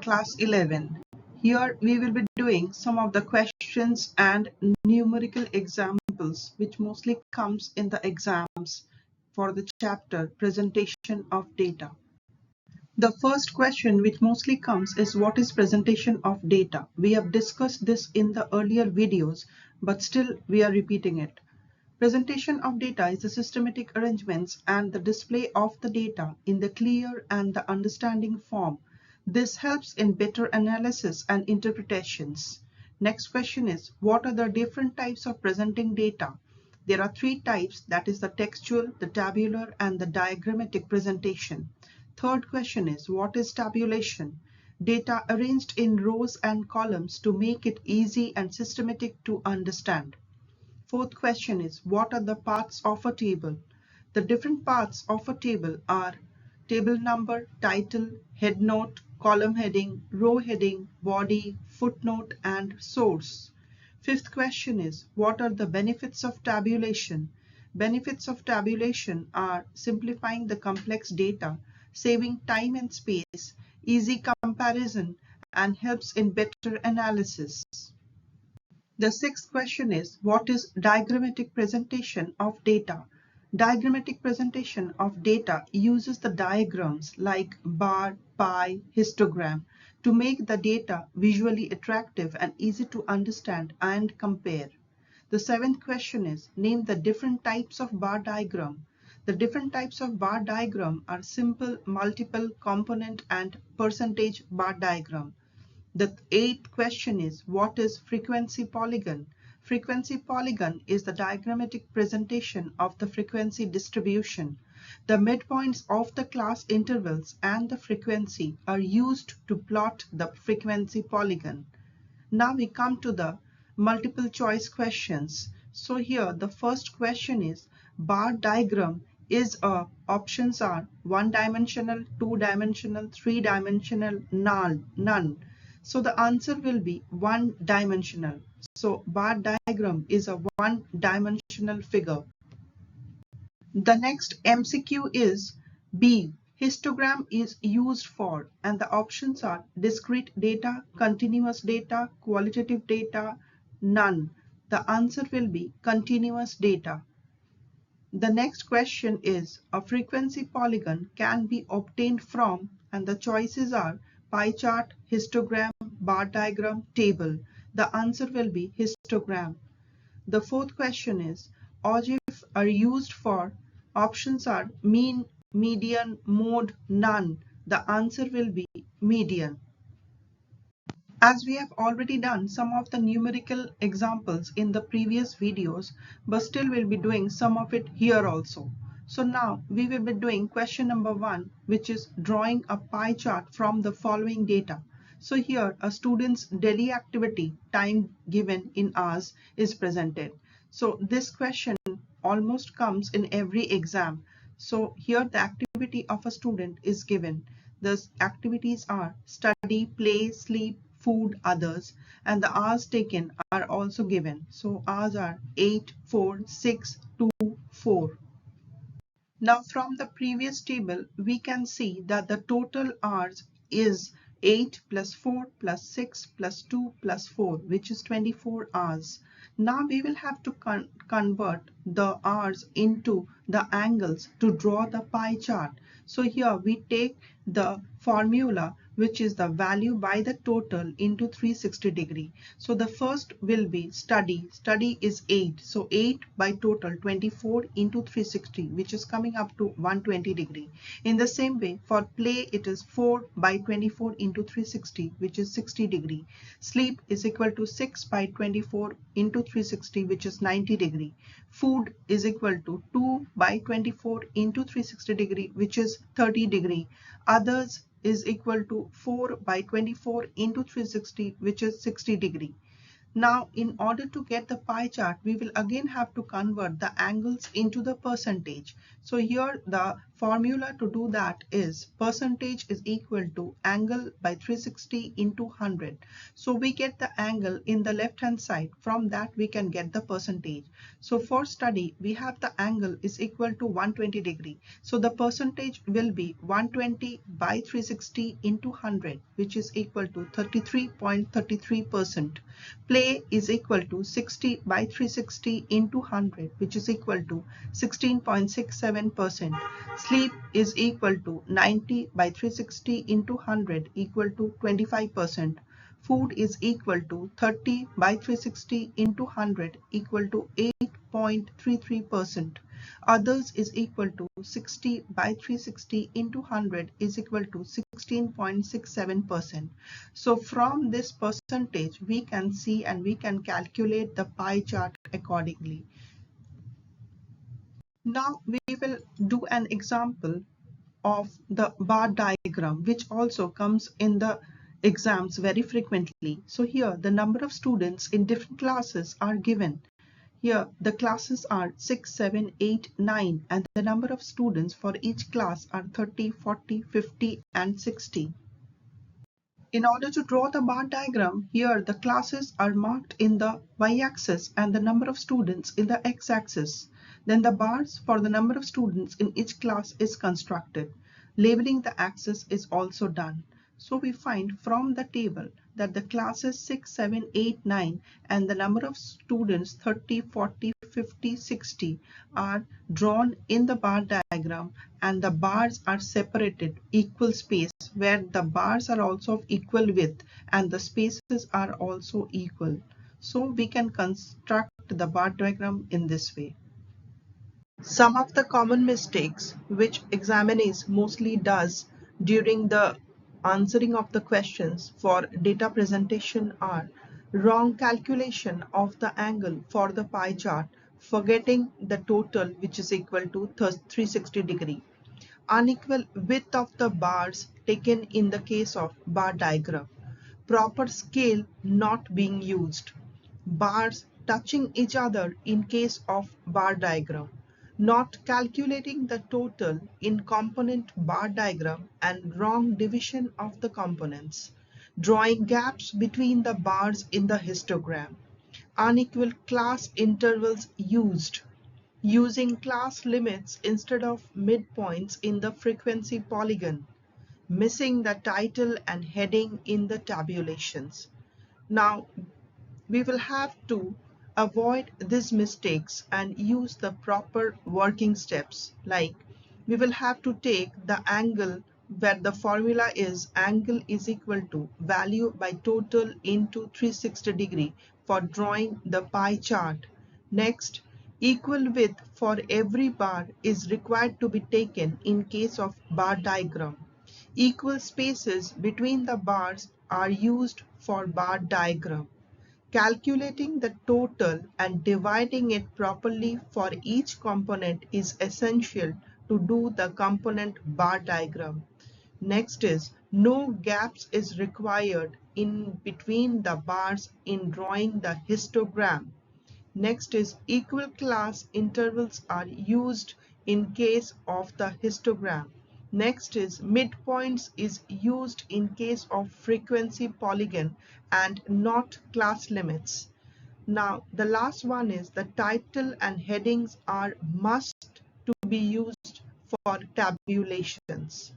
class 11. Here we will be doing some of the questions and numerical examples which mostly comes in the exams for the chapter presentation of data. The first question which mostly comes is what is presentation of data? We have discussed this in the earlier videos, but still we are repeating it. Presentation of data is the systematic arrangements and the display of the data in the clear and the understanding form. This helps in better analysis and interpretations. Next question is, what are the different types of presenting data? There are three types, that is the textual, the tabular, and the diagrammatic presentation. Third question is, what is tabulation? Data arranged in rows and columns to make it easy and systematic to understand. Fourth question is, what are the parts of a table? The different parts of a table are table number, title, head note, column heading, row heading, body, footnote, and source. Fifth question is, what are the benefits of tabulation? Benefits of tabulation are simplifying the complex data, saving time and space, easy comparison, and helps in better analysis. The sixth question is, what is diagrammatic presentation of data? Diagrammatic presentation of data uses the diagrams like bar, pie, histogram to make the data visually attractive and easy to understand and compare. The seventh question is, name the different types of bar diagram. The different types of bar diagram are simple, multiple, component, and percentage bar diagram. The eighth question is, what is frequency polygon? Frequency polygon is the diagrammatic presentation of the frequency distribution. The midpoints of the class intervals and the frequency are used to plot the frequency polygon. Now we come to the multiple choice questions. So here the first question is, bar diagram is options are one-dimensional, two-dimensional, three-dimensional, none. So the answer will be one-dimensional. So bar diagram is a one-dimensional figure. The next MCQ is B. Histogram is used for, and the options are discrete data, continuous data, qualitative data, none. The answer will be continuous data. The next question is, a frequency polygon can be obtained from, and the choices are pie chart, histogram, bar diagram, table. The answer will be histogram. The fourth question is, ogives are used for, options are mean, median, mode, none. The answer will be median. As we have already done some of the numerical examples in the previous videos, but still we'll be doing some of it here also. So now we will be doing question number 1, which is drawing a pie chart from the following data. So here a student's daily activity, time given in hours, is presented. So this question almost comes in every exam. So here the activity of a student is given. The activities are study, play, sleep, food, others, and the hours taken are also given. So hours are 8, 4, 6, 2, 4. Now from the previous table, we can see that the total hours is 8 plus 4 plus 6 plus 2 plus 4, which is 24 hours. Now we will have to convert the hours into the angles to draw the pie chart. So here we take the formula, which is the value by the total into 360 degree. So the first will be study. Study is 8. So 8 by total 24 into 360, which is coming up to 120 degree. In the same way, for play, it is 4 by 24 into 360, which is 60 degree. Sleep is equal to 6 by 24 into 360, which is 90 degree. Food is equal to 2 by 24 into 360 degree, which is 30 degree. Others is equal to 4 by 24 into 360, which is 60 degree. Now, in order to get the pie chart, we will again have to convert the angles into the percentage. So here the formula to do that is percentage is equal to angle by 360 into 100. So we get the angle in the left hand side. From that we can get the percentage. So for study we have the angle is equal to 120 degree. So the percentage will be 120 by 360 into 100, which is equal to 33.33%. Play is equal to 60 by 360 into 100, which is equal to 16.67%. Sleep is equal to 90 by 360 into 100 equal to 25%. Food is equal to 30 by 360 into 100 equal to 8.33%. Others is equal to 60 by 360 into 100 is equal to 16.67%. So from this percentage we can see and we can calculate the pie chart accordingly. Now we will do an example of the bar diagram, which also comes in the exams very frequently. So here the number of students in different classes are given. Here the classes are 6, 7, 8, 9, and the number of students for each class are 30, 40, 50 and 60. In order to draw the bar diagram, here the classes are marked in the y-axis and the number of students in the x-axis. Then the bars for the number of students in each class is constructed. Labeling the axis is also done. So we find from the table that the classes 6, 7, 8, 9 and the number of students 30, 40, 50, 60 are drawn in the bar diagram, and the bars are separated equal space where the bars are also of equal width and the spaces are also equal. So we can construct the bar diagram in this way. Some of the common mistakes which examinees mostly does during the answering of the questions for data presentation are wrong calculation of the angle for the pie chart, forgetting the total which is equal to 360 degree, unequal width of the bars taken in the case of bar diagram, proper scale not being used, bars touching each other in case of bar diagram, not calculating the total in component bar diagram and wrong division of the components, drawing gaps between the bars in the histogram, unequal class intervals used, using class limits instead of midpoints in the frequency polygon, missing the title and heading in the tabulations. Now, we will have to avoid these mistakes and use the proper working steps, like we will have to take the angle where the formula is angle is equal to value by total into 360 degree for drawing the pie chart. Next, equal width for every bar is required to be taken in case of bar diagram. Equal spaces between the bars are used for bar diagram. Calculating the total and dividing it properly for each component is essential to do the component bar diagram. Next is no gaps is required in between the bars in drawing the histogram. Next is equal class intervals are used in case of the histogram. Next is midpoints is used in case of frequency polygon and not class limits. Now the last one is the title and headings are must to be used for tabulations.